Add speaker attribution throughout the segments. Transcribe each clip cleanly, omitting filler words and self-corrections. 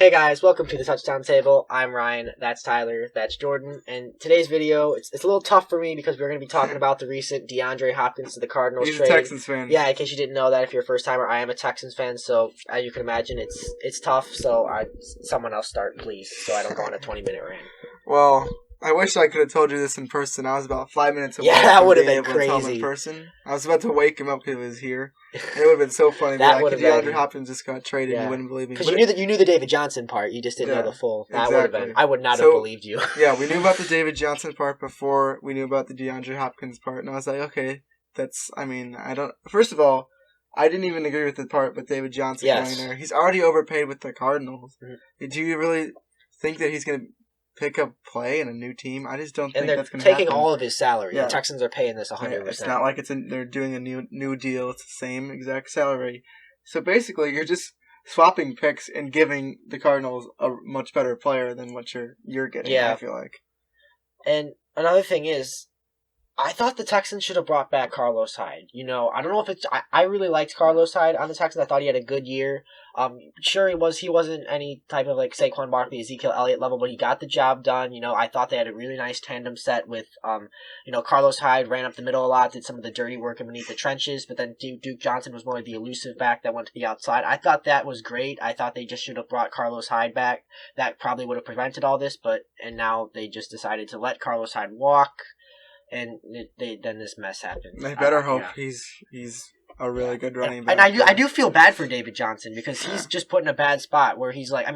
Speaker 1: Hey guys, welcome to the Touchdown Table. I'm Ryan, that's Tyler, that's Jordan, and today's video, it's a little tough for me because we're going to be talking about the recent DeAndre Hopkins to the Cardinals
Speaker 2: He's
Speaker 1: trade.
Speaker 2: a Texans fan.
Speaker 1: Yeah, in case you didn't know that, if you're a first timer, I am a Texans fan, so as you can imagine, it's tough, so someone else start, please, so I don't go on a 20-minute rant.
Speaker 2: Well, I wish I could have told you this in person. I was about 5 minutes away
Speaker 1: that
Speaker 2: from
Speaker 1: would have
Speaker 2: being
Speaker 1: been
Speaker 2: able to tell him
Speaker 1: crazy.
Speaker 2: in person. I was about to wake him up because he was here. And it would have been so funny.
Speaker 1: That
Speaker 2: would
Speaker 1: would
Speaker 2: have
Speaker 1: have
Speaker 2: DeAndre
Speaker 1: been.
Speaker 2: Hopkins just got traded.
Speaker 1: Yeah.
Speaker 2: You wouldn't believe me.
Speaker 1: Because you knew the David Johnson part, you just didn't know the full. That
Speaker 2: exactly.
Speaker 1: would have been. I would not have believed you.
Speaker 2: Yeah, we knew about the David Johnson part before we knew about the DeAndre Hopkins part. And I was like, okay, first of all, I didn't even agree with the part with David Johnson going there. He's already overpaid with the Cardinals. Mm-hmm. Do you really think that he's going to pick up play in a new team? I just don't think that's going to happen.
Speaker 1: And they're taking all of his salary.
Speaker 2: Yeah.
Speaker 1: The Texans are paying this 100%.
Speaker 2: Yeah, it's not like they're doing a new deal. It's the same exact salary. So basically, you're just swapping picks and giving the Cardinals a much better player than what you're getting, I feel like.
Speaker 1: And another thing is, I thought the Texans should have brought back Carlos Hyde. You know, I don't know if it's... I really liked Carlos Hyde on the Texans. I thought he had a good year. Sure, he wasn't any type of, like, Saquon Barkley, Ezekiel Elliott level, but he got the job done. You know, I thought they had a really nice tandem set with, Carlos Hyde ran up the middle a lot, did some of the dirty work beneath the trenches, but then Duke Johnson was more like the elusive back that went to the outside. I thought that was great. I thought they just should have brought Carlos Hyde back. That probably would have prevented all this, and now they just decided to let Carlos Hyde walk. And then this mess happened.
Speaker 2: I better hope he's a really good running back.
Speaker 1: And I do feel bad for David Johnson because he's just put in a bad spot where he's like,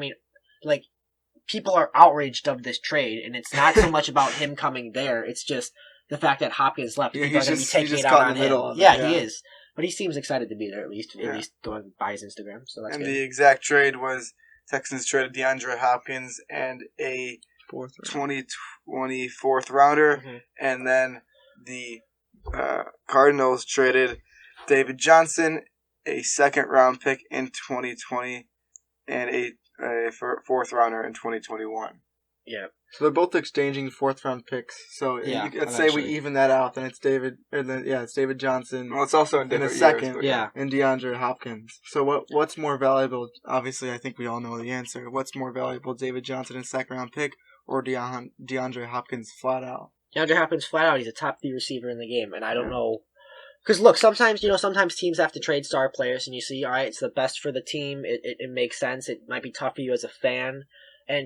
Speaker 1: people are outraged of this trade, and it's not so much about him coming there. It's just the fact that Hopkins left. People are going to be taking it out on him. Yeah, he is. But he seems excited to be there, at least going by his Instagram. So that's good.
Speaker 2: The exact trade was Texans traded DeAndre Hopkins and a 2020 fourth rounder, and then the Cardinals traded David Johnson, a second round pick in 2020, and a fourth rounder in 2021.
Speaker 1: Yeah.
Speaker 2: So they're both exchanging fourth round picks. So let's say we even that out, then it's it's David Johnson. Well, it's also in the second, and DeAndre Hopkins. So what's more valuable? Obviously, I think we all know the answer. What's more valuable, David Johnson, a second round pick, or DeAndre Hopkins flat out?
Speaker 1: DeAndre Hopkins flat out. He's a top 3 receiver in the game, and I don't know. Because look, sometimes teams have to trade star players, and you see, all right, it's the best for the team. It makes sense. It might be tough for you as a fan,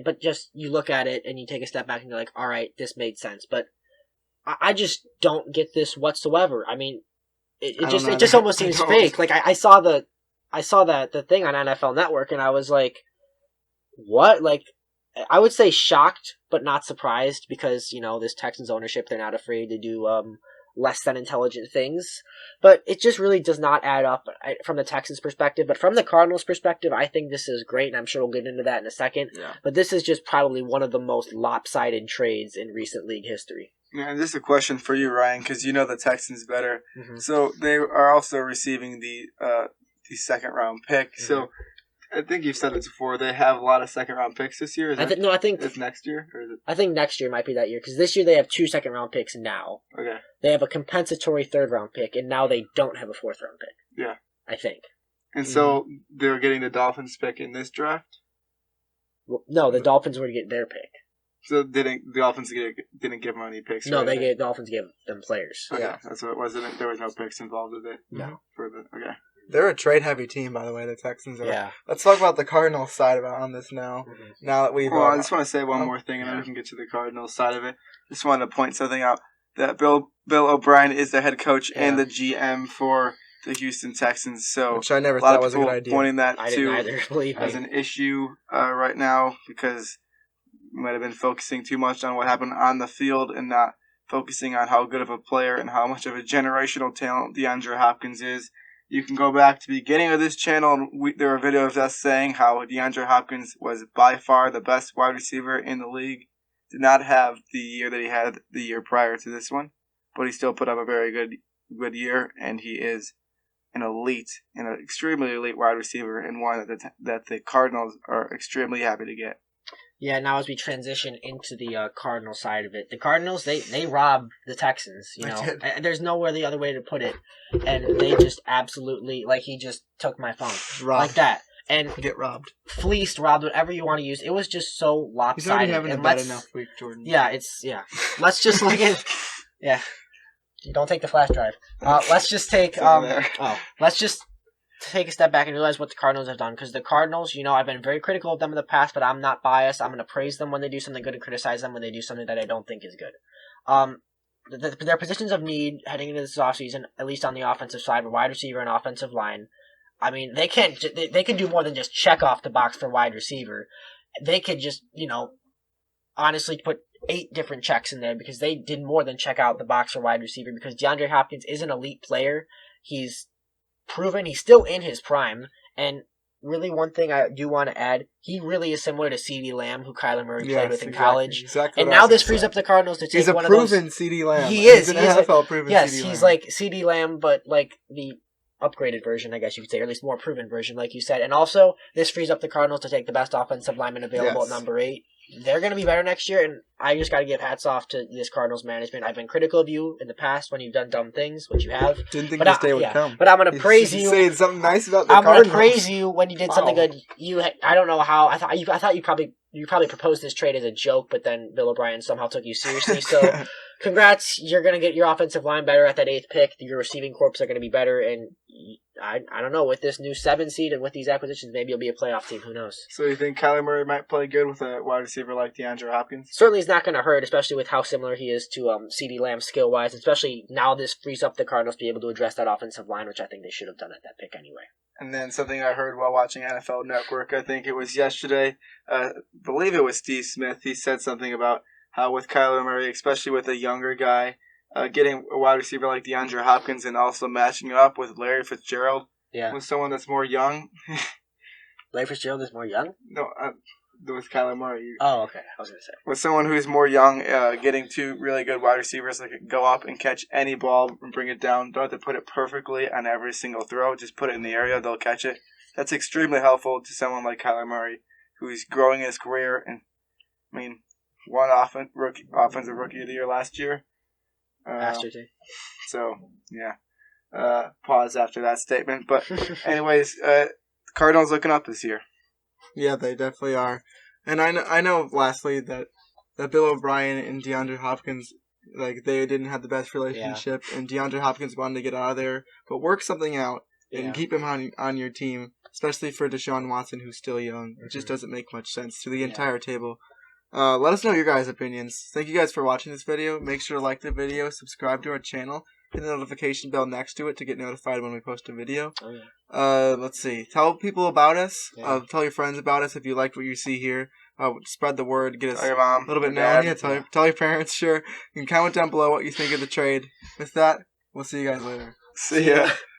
Speaker 1: but just you look at it and you take a step back and you're like, all right, this made sense. But I just don't get this whatsoever. I mean, it just almost seems fake. Like I saw the thing on NFL Network, and I was like, what? Like, I would say shocked, but not surprised because, this Texans ownership, they're not afraid to do less than intelligent things. But it just really does not add up from the Texans' perspective. But from the Cardinals' perspective, I think this is great, and I'm sure we'll get into that in a second. Yeah. But this is just probably one of the most lopsided trades in recent league history.
Speaker 2: Yeah, and this is a question for you, Ryan, because you know the Texans better. Mm-hmm. So they are also receiving the second round pick. Mm-hmm. So I think you've said this before. They have a lot of second-round picks this year.
Speaker 1: I think
Speaker 2: it's next year, or is it?
Speaker 1: I think next year might be that year because this year they have 2 second-round picks now.
Speaker 2: Okay.
Speaker 1: They have a compensatory third-round pick, and now they don't have a fourth-round pick.
Speaker 2: Yeah.
Speaker 1: I think.
Speaker 2: And so they're getting the Dolphins pick in this draft.
Speaker 1: Well, no, the Dolphins were to get their pick.
Speaker 2: So the Dolphins didn't give them any picks?
Speaker 1: No, Dolphins gave them players.
Speaker 2: Okay. Yeah, that's what it was. There was no picks involved with it.
Speaker 1: No.
Speaker 2: Okay. They're a trade-heavy team, by the way, the Texans are.
Speaker 1: Yeah.
Speaker 2: Let's talk about the Cardinals side on this now. Mm-hmm. Now that we've... I just want to say one more thing, and then we can get to the Cardinals side of it. Just wanted to point something out, that Bill O'Brien is the head coach and the GM for the Houston Texans. So which I never thought was a good idea. Pointing that as an issue right now because we might have been focusing too much on what happened on the field and not focusing on how good of a player and how much of a generational talent DeAndre Hopkins is. You can go back to the beginning of this channel, and there are videos of us saying how DeAndre Hopkins was by far the best wide receiver in the league. Did not have the year that he had the year prior to this one, but he still put up a very good year, and he is an extremely elite wide receiver, and one that the Cardinals are extremely happy to get.
Speaker 1: Yeah, now as we transition into the Cardinal side of it, the Cardinals, they robbed the Texans, There's nowhere the other way to put it. And they just absolutely, he just took my phone. Like that. and
Speaker 2: get robbed,
Speaker 1: robbed, whatever you want to use. It was just so lopsided.
Speaker 2: He's already having a bad enough week, Jordan.
Speaker 1: Yeah. Let's just look at. Yeah. Don't take the flash drive. Let's just take. Let's just take a step back and realize what the Cardinals have done. Because the Cardinals, I've been very critical of them in the past, but I'm not biased. I'm going to praise them when they do something good and criticize them when they do something that I don't think is good. Their positions of need heading into this offseason, at least on the offensive side, were wide receiver and offensive line. I mean, they can do more than just check off the box for wide receiver. They could just, honestly put 8 different checks in there because they did more than check out the box for wide receiver because DeAndre Hopkins is an elite player. He's proven he's still in his prime. And really one thing I do want to add, he really is similar to CeeDee Lamb, who Kyler Murray played with in college.
Speaker 2: Exactly.
Speaker 1: And now this frees up the Cardinals to take one of those.
Speaker 2: He's a proven CeeDee Lamb.
Speaker 1: He is.
Speaker 2: He's an NFL proven CeeDee Lamb.
Speaker 1: Yes, he's like CeeDee Lamb, but like the upgraded version, I guess you could say, or at least more proven version, like you said. And also, this frees up the Cardinals to take the best offensive lineman available at number 8. They're going to be better next year, and I just got to give hats off to this Cardinals management. I've been critical of you in the past when you've done dumb things, which you have.
Speaker 2: Didn't think this day would come.
Speaker 1: But I'm going to praise you.
Speaker 2: Saying something nice about the Cardinals.
Speaker 1: I'm going to praise you when you did something good. I don't know how. I thought you probably proposed this trade as a joke, but then Bill O'Brien somehow took you seriously. So, congrats! You're going to get your offensive line better at that 8th pick. Your receiving corps are going to be better, and I don't know, with this new 7 seed and with these acquisitions, maybe you'll be a playoff team. Who knows?
Speaker 2: So you think Kyler Murray might play good with a wide receiver like DeAndre Hopkins?
Speaker 1: Certainly, it's not going to hurt, especially with how similar he is to CeeDee Lamb skill wise. Especially now, this frees up the Cardinals to be able to address that offensive line, which I think they should have done at that pick anyway.
Speaker 2: And then something I heard while watching NFL Network, I think it was yesterday, I believe it was Steve Smith. He said something about how with Kyler Murray, especially with a younger guy, getting a wide receiver like DeAndre Hopkins and also matching it up with Larry Fitzgerald, with someone that's more young.
Speaker 1: Larry Fitzgerald is more young?
Speaker 2: No, with Kyler Murray.
Speaker 1: Oh, okay. I was going to say.
Speaker 2: With someone who's more young, getting 2 really good wide receivers that can go up and catch any ball and bring it down. Don't have to put it perfectly on every single throw. Just put it in the area. They'll catch it. That's extremely helpful to someone like Kyler Murray, who's growing his career. And won offensive rookie of the year last year. So, yeah. Pause after that statement. But anyways, Cardinals looking up this year. Yeah, they definitely are. And I know lastly that Bill O'Brien and DeAndre Hopkins, like, they didn't have the best relationship, and DeAndre Hopkins wanted to get out of there, but work something out and keep him on your team, especially for Deshaun Watson, who's still young. It just doesn't make much sense to the entire table. Let us know your guys' opinions. Thank you guys for watching this video. Make sure to like the video, subscribe to our channel, hit the notification bell next to it to get notified when we post a video. Let's see. Tell people about us. Tell your friends about us if you liked what you see here. Spread the word. Get us a little bit known. Yeah, tell your parents, sure. You can comment down below what you think of the trade. With that, we'll see you guys later. See ya.